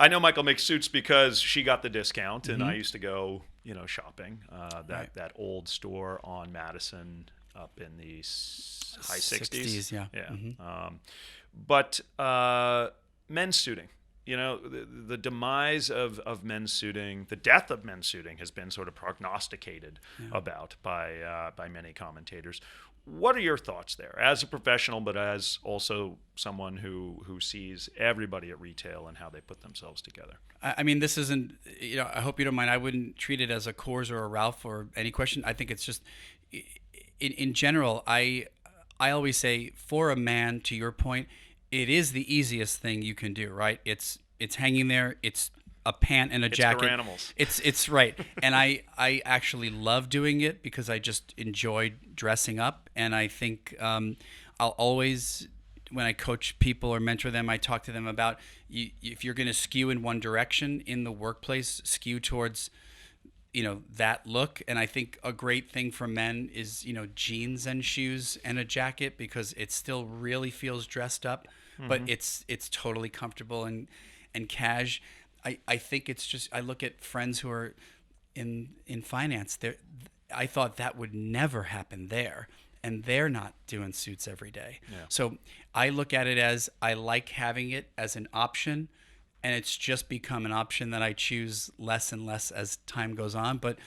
I know Michael makes suits because she got the discount, and I used to go, shopping. That old store on Madison up in the high 60s. Yeah. Yeah. But men's suiting, the demise of men's suiting, the death of men's suiting has been sort of prognosticated about by many commentators. What are your thoughts there as a professional, but as also someone who sees everybody at retail and how they put themselves together? I mean, this isn't, I hope you don't mind. I wouldn't treat it as a Coors or a Ralph or any question. I think it's just, in general, I always say for a man, to your point, it is the easiest thing you can do, right? It's hanging there. It's a pant and a jacket. For animals. It's right. And I actually love doing it because I just enjoy dressing up. And I think I'll always, when I coach people or mentor them, I talk to them about if you're going to skew in one direction in the workplace, skew towards that look. And I think a great thing for men is jeans and shoes and a jacket because it still really feels dressed up, but it's totally comfortable and cash. I think it's just, I look at friends who are in finance. I thought that would never happen there, and they're not doing suits every day. Yeah. So I look at it as I like having it as an option, and it's just become an option that I choose less and less as time goes on. But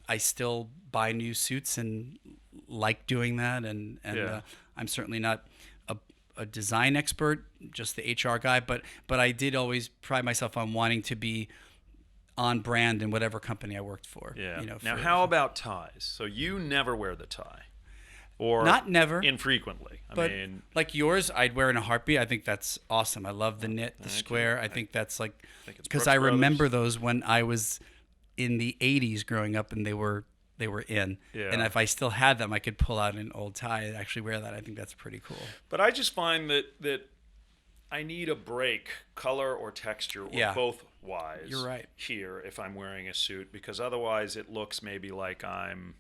I still buy new suits and like doing that, and I'm certainly not a design expert, just the HR guy, but I did always pride myself on wanting to be on brand in whatever company I worked for. Yeah. Now, how about ties? So you never wear the tie, or not never, infrequently. I mean, like yours, I'd wear in a heartbeat. I think that's awesome. I love the knit, the square. I think that's like because I remember those when I was in the '80s growing up, and they were in. Yeah. And if I still had them, I could pull out an old tie and actually wear that. I think that's pretty cool. But I just find that I need a break, color or texture, or both wise. You're right. Here, if I'm wearing a suit, because otherwise it looks maybe like I'm,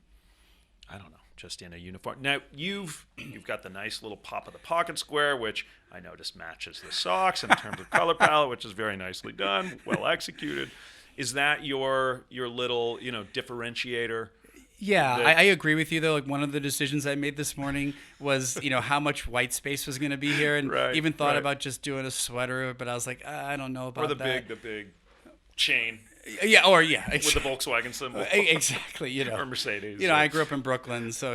I don't know, just in a uniform. Now you've got the nice little pop of the pocket square, which I notice matches the socks in terms of color palette, which is very nicely done, well executed. Is that your little differentiator? Yeah, I agree with you, though. Like one of the decisions I made this morning was, how much white space was going to be here, and even thought about just doing a sweater, but I was like, I don't know about that. Or the big chain. Yeah, with the Volkswagen symbol. Exactly, or Mercedes. I grew up in Brooklyn, so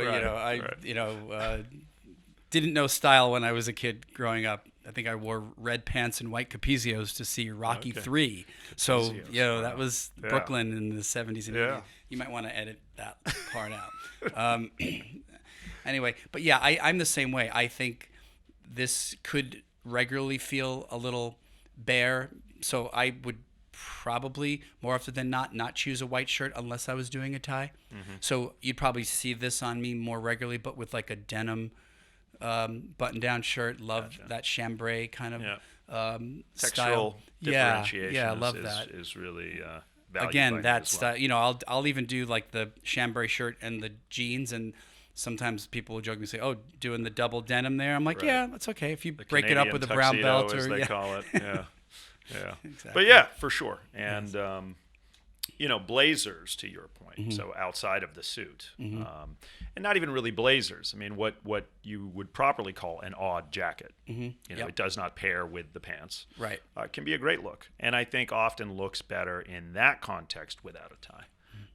didn't know style when I was a kid growing up. I think I wore red pants and white Capezios to see Rocky 3. So, that was Brooklyn in the 70s and 80s. You might want to edit that part out. Anyway, but I'm the same way. I think this could regularly feel a little bare. So I would probably, more often than not choose a white shirt unless I was doing a tie. Mm-hmm. So you'd probably see this on me more regularly, but with like a denim button-down shirt. Love that chambray kind of textural differentiation. Yeah, I love that. Is really valued again by that style. I'll even do like the chambray shirt and the jeans, and sometimes people will jokingly say, "Oh, doing the double denim there." I'm like, yeah, that's okay if you the break it up with a brown belt, as or they call it. Yeah, exactly. But yeah, for sure, and. Blazers, to your point, Mm-hmm. so outside of the suit, Mm-hmm. and not even really blazers. I mean, what you would properly call an odd jacket. Mm-hmm. It does not pair with the pants. Right. Can be a great look, and I think often looks better in that context without a tie,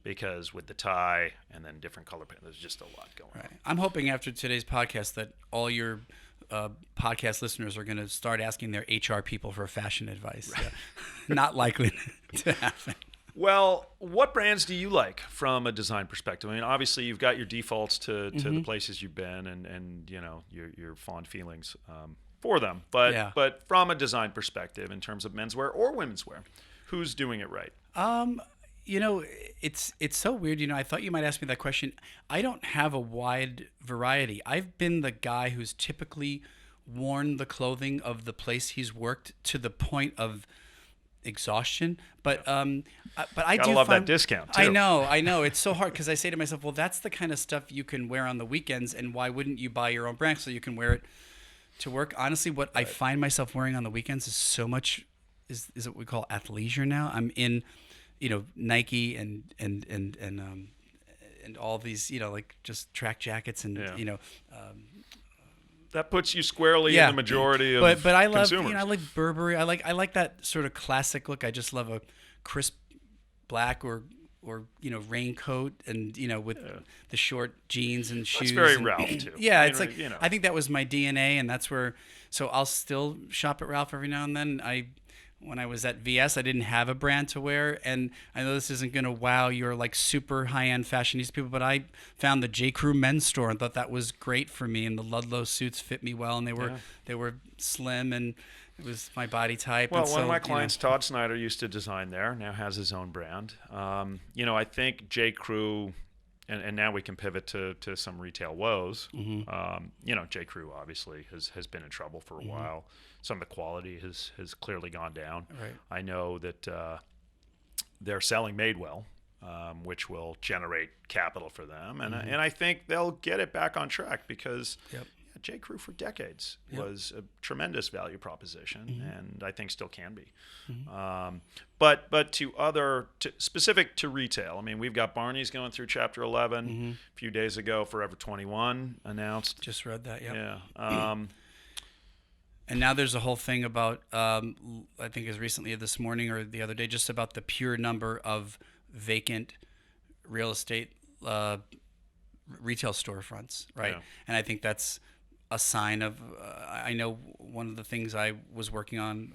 because with the tie and then different color pants, there's just a lot going on. I'm hoping after today's podcast that all your podcast listeners are going to start asking their HR people for fashion advice. Right. Not likely to happen. Well, what brands do you like from a design perspective? I mean, obviously you've got your defaults to the places you've been and your fond feelings for them. But from a design perspective, in terms of menswear or womenswear, who's doing it right? It's so weird. I thought you might ask me that question. I don't have a wide variety. I've been the guy who's typically worn the clothing of the place he's worked to the point of exhaustion. But I Gotta do love find, that discount too. I know. It's so hard because I say to myself, well, that's the kind of stuff you can wear on the weekends, and why wouldn't you buy your own brand so you can wear it to work? Honestly, what I find myself wearing on the weekends is so much is what we call athleisure now. I'm in, Nike and all these, like just track jackets and that puts you squarely in the majority of but I love consumers. I like Burberry. I like that sort of classic look. I just love a crisp black or raincoat and with the short jeans and shoes. It's very and, Ralph too. Yeah, it's like I think that was my DNA, and that's where. So I'll still shop at Ralph every now and then. When I was at VS, I didn't have a brand to wear, and I know this isn't going to wow your like super high-end fashionista people, but I found the J. Crew men's store and thought that was great for me, and the Ludlow suits fit me well, and they were slim, and it was my body type. Well, and one of my clients, Todd Snyder, used to design there. Now has his own brand. I think J. Crew, and now we can pivot to some retail woes. Mm-hmm. J. Crew obviously has been in trouble for a while. Some of the quality has clearly gone down. Right. I know that they're selling Madewell, which will generate capital for them, and I think they'll get it back on track because J. Crew for decades was a tremendous value proposition, and I think still can be. But specific to retail, I mean, we've got Barney's going through Chapter 11. A few days ago, Forever 21 announced. Just read that. Yep. Yeah. And now there's a whole thing about, I think as recently as this morning or the other day, just about the pure number of vacant real estate retail storefronts, right? Yeah. And I think that's a sign of, I know one of the things I was working on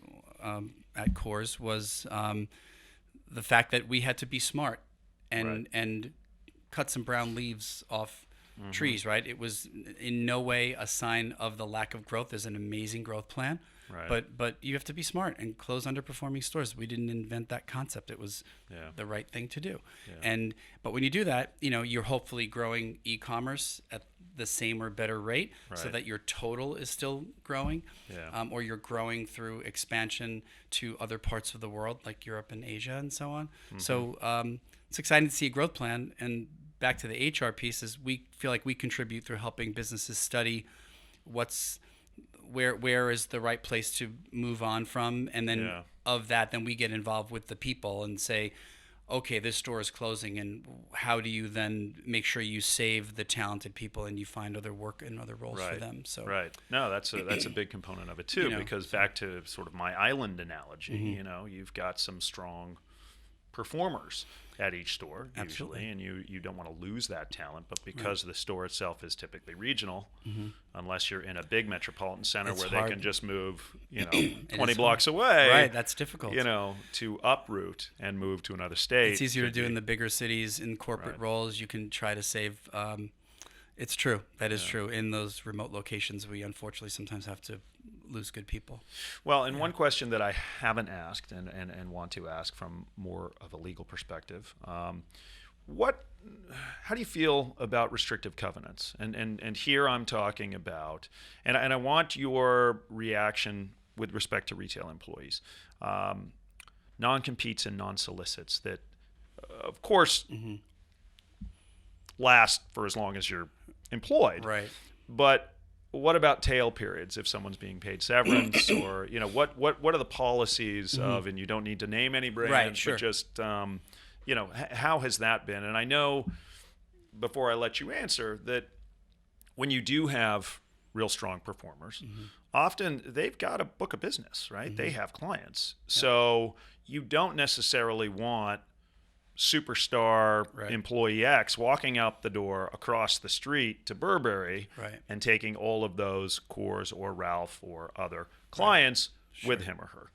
at Coors was the fact that we had to be smart and cut some brown leaves off trees, right? It was in no way a sign of the lack of growth. There's an amazing growth plan, but you have to be smart and close underperforming stores. We didn't invent that concept. It was the right thing to do. Yeah. But when you do that, you're hopefully growing e-commerce at the same or better rate so that your total is still growing, or you're growing through expansion to other parts of the world like Europe and Asia and so on. So it's exciting to see a growth plan. And back to the HR piece, is we feel like we contribute through helping businesses study where is the right place to move on from, and then of that, then we get involved with the people and say, okay, this store is closing, and how do you then make sure you save the talented people and you find other work and other roles for them? So no, that's a big component of it too, because back to sort of my island analogy, you've got some strong performers at each store usually, and you don't want to lose that talent, but because the store itself is typically regional, unless you're in a big metropolitan center where they can just move 20 blocks away, that's difficult, to uproot and move to another state. It's easier to do in the bigger cities in corporate roles. You can try to save it's true. That is true. In those remote locations, we unfortunately sometimes have to lose good people. Well, and one question that I haven't asked and want to ask from more of a legal perspective, how do you feel about restrictive covenants? And here I'm talking about, and I want your reaction with respect to retail employees, non-competes and non-solicits that, of course, last for as long as you're employed. Right. But what about tail periods if someone's being paid severance or, what are the policies of, and you don't need to name any brands, but just, how has that been? And I know, before I let you answer, that when you do have real strong performers, often they've got a book of business, right? They have clients. So you don't necessarily want superstar employee X walking out the door across the street to Burberry and taking all of those Coors or Ralph or other clients with him or her.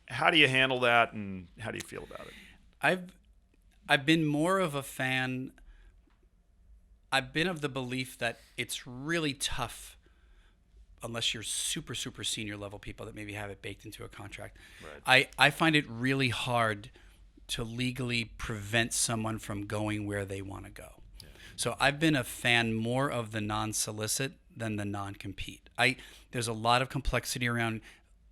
How do you handle that, and how do you feel about it? I've been more of a fan. I've been of the belief that it's really tough unless you're super, super senior level people that maybe have it baked into a contract. I find it really hard to legally prevent someone from going where they want to go. So I've been a fan more of the non-solicit than the non-compete. There's a lot of complexity around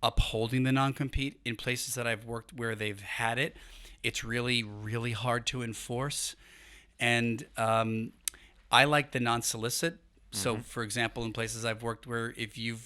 upholding the non-compete in places that I've worked where they've had it. It's really, really hard to enforce. And I like the non-solicit. So, for example, in places I've worked where if you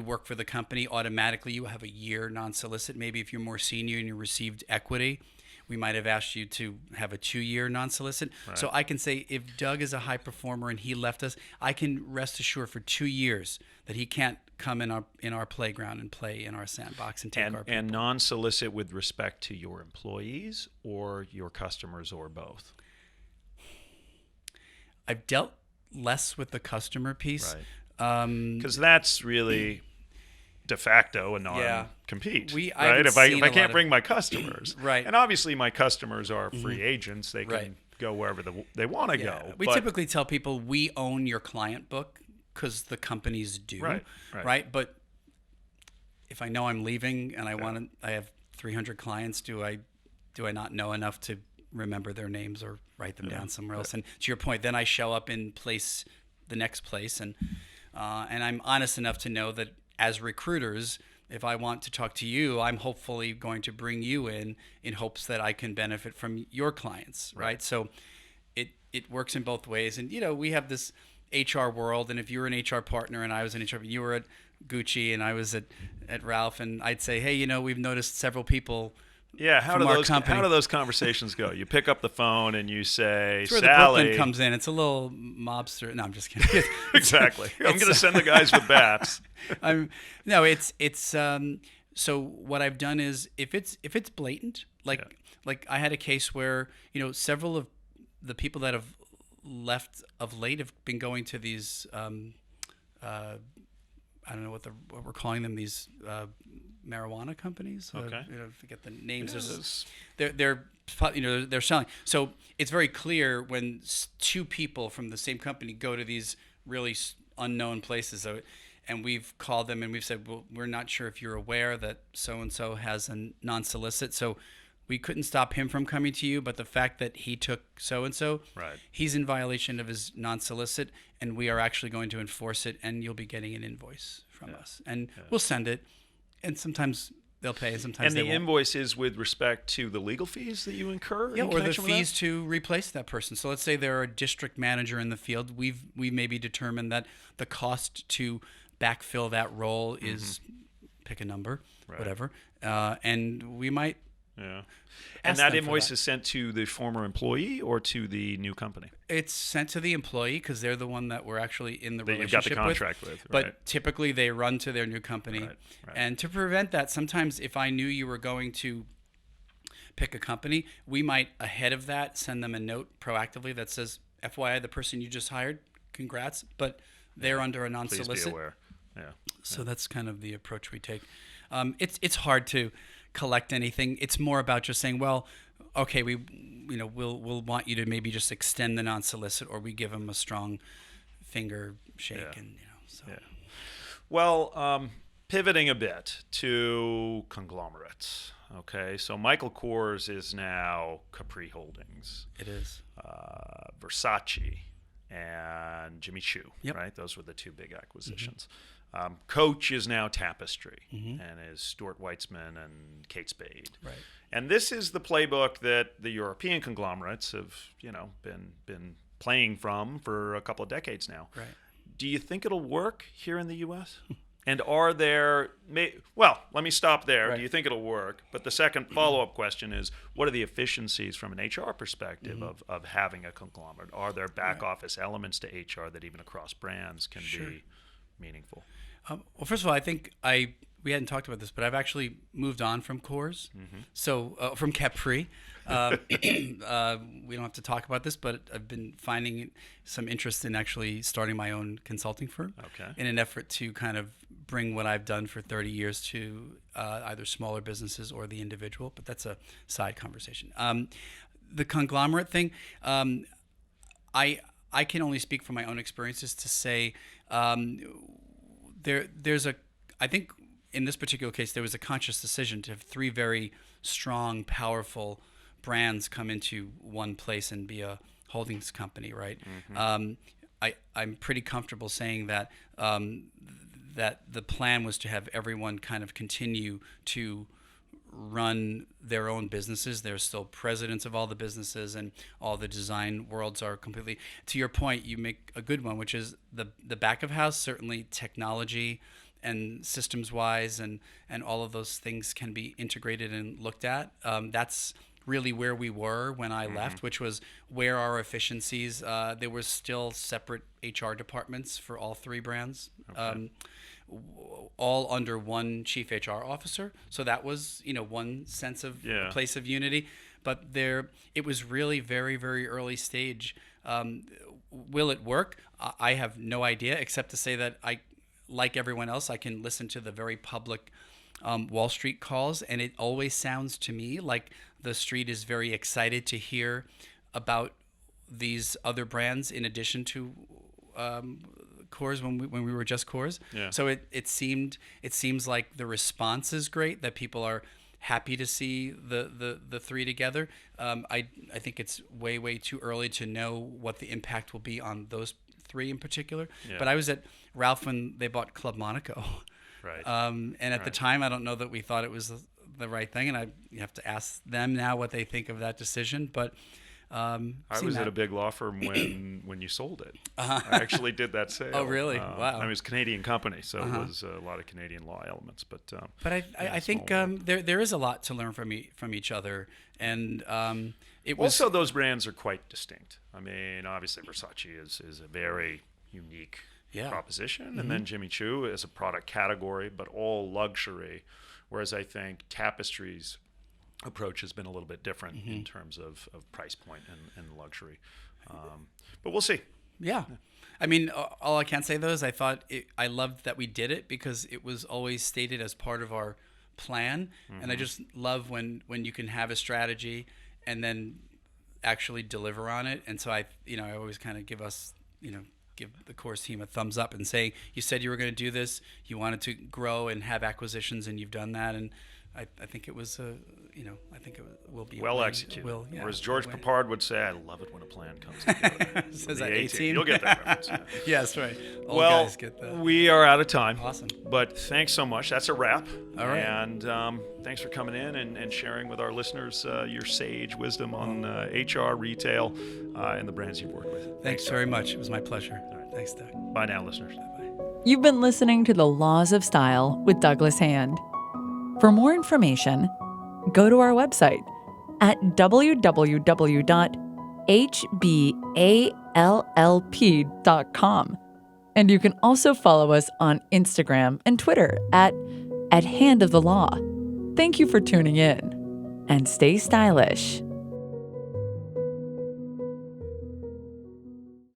work for the company, automatically you have a year non-solicit. Maybe if you're more senior and you received equity, we might have asked you to have a 2-year non-solicit. Right. So I can say if Doug is a high performer and he left us, I can rest assured for 2 years that he can't come in our playground and play in our sandbox and take our people. And non-solicit with respect to your employees or your customers or both? I've dealt less with the customer piece. Right. Because that's really de facto a non-compete, right? If I can't bring my customers, right? And obviously my customers are free agents; they can go wherever they want to go. We typically tell people we own your client book because the companies do, right? But if I know I'm leaving and I have 300 clients, do I not know enough to remember their names or write them down somewhere else? And to your point, then I show up in the next place, and I'm honest enough to know that as recruiters, if I want to talk to you, I'm hopefully going to bring you in hopes that I can benefit from your clients, right? So it works in both ways. And, we have this HR world, and if you're an HR partner and I was an HR, you were at Gucci and I was at Ralph, and I'd say, hey, we've noticed several people. Yeah, how do those conversations go? You pick up the phone and you say, it's where Sally. The Brooklyn comes in. It's a little mobster. No, I'm just kidding. Exactly. I'm going to send the guys with bats. So what I've done is if it's blatant, like I had a case where several of the people that have left of late have been going to these I don't know what we're calling them, these marijuana companies. Okay. Forget the names. Yes. They're selling. So it's very clear when two people from the same company go to these really unknown places. So, and we've called them and we've said, well, we're not sure if you're aware that so-and-so has a non-solicit. So we couldn't stop him from coming to you, but the fact that he took so-and-so, he's in violation of his non-solicit, and we are actually going to enforce it, and you'll be getting an invoice from us. And we'll send it, and sometimes they'll pay, and sometimes they won't. And the invoice is with respect to the legal fees that you incur? Yeah, or the fees to replace that person. So let's say they're a district manager in the field. We maybe determined that the cost to backfill that role is, pick a number, whatever, and we might. Yeah. And that invoice is sent to the former employee or to the new company? It's sent to the employee because they're the one that we're actually in the relationship with. You've got the contract with. Right. But typically they run to their new company. Right. And to prevent that, sometimes if I knew you were going to pick a company, we might, ahead of that, send them a note proactively that says, FYI, the person you just hired, congrats, but they're under a non-solicit. Please be aware. Yeah. So that's kind of the approach we take. It's hard to collect anything. It's more about just saying, well, okay, we'll want you to maybe just extend the non-solicit, or we give them a strong finger shake, and Well, pivoting a bit to conglomerates. Okay, so Michael Kors is now Capri Holdings. It is. Versace and Jimmy Choo. Yep. Right, those were the two big acquisitions. Coach is now Tapestry, and is Stuart Weitzman and Kate Spade. Right. And this is the playbook that the European conglomerates have, been playing from for a couple of decades now. Right. Do you think it'll work here in the U.S.? And are there? Well, let me stop there. Right. Do you think it'll work? But the second follow-up question is, what are the efficiencies from an HR perspective of having a conglomerate? Are there back office elements to HR that even across brands can be meaningful? Well, first of all, I think we hadn't talked about this, but I've actually moved on from Kors, so from Capri. We don't have to talk about this, but I've been finding some interest in actually starting my own consulting firm in an effort to kind of bring what I've done for 30 years to either smaller businesses or the individual, but that's a side conversation. The conglomerate thing, I can only speak from my own experiences to say, I think in this particular case, there was a conscious decision to have three very strong, powerful brands come into one place and be a holdings company, right? I'm pretty comfortable saying that that the plan was to have everyone kind of continue to run their own businesses. They're still presidents of all the businesses, and all the design worlds are completely. To your point, you make a good one, which is the back of house. Certainly, technology and systems wise, and all of those things can be integrated and looked at. That's really where we were when I left, which was where our efficiencies. There were still separate HR departments for all three brands. Okay. All under one chief HR officer. So that was, one sense of place of unity. But it was really very, very early stage. Will it work? I have no idea, except to say that like everyone else, I can listen to the very public Wall Street calls, and it always sounds to me like the street is very excited to hear about these other brands in addition to Coors when we were just Coors. Yeah. So it seems like the response is great, that people are happy to see the three together. I think it's way too early to know what the impact will be on those three in particular. Yeah. But I was at Ralph when they bought Club Monaco. Right. And at the time, I don't know that we thought it was the right thing, and you have to ask them now what they think of that decision. But I was at a big law firm when you sold it. Uh-huh. I actually did that sale. Oh, really? Wow. It was a Canadian company, so it was a lot of Canadian law elements. But I think there is a lot to learn from each other, and it was also those brands are quite distinct. I mean, obviously Versace is a very unique proposition, and then Jimmy Choo is a product category, but all luxury. Whereas I think Tapestry's approach has been a little bit different in terms of price point and luxury. But we'll see. Yeah. I mean, all I can say, though, is I loved that we did it because it was always stated as part of our plan. And I just love when you can have a strategy and then actually deliver on it. And so I always kind of give the Course team a thumbs up and say, you said you were going to do this, you wanted to grow and have acquisitions, and you've done that. And I think it was I think it will be well executed. Or as George Papard would say, I love it when a plan comes together. Says that 18. You'll get that reference. Yeah. Yes, right. Old Well, guys get that. we are out of time. Awesome. But thanks so much. That's a wrap. All right. And thanks for coming in and sharing with our listeners your sage wisdom on HR, retail, and the brands you've worked with. Thanks very much. It was my pleasure. All right. Thanks, Doug. Bye now, listeners. Bye. You've been listening to The Laws of Style with Douglas Hand. For more information, go to our website at www.hballp.com. And you can also follow us on Instagram and Twitter at Hand of the Law. Thank you for tuning in, and stay stylish.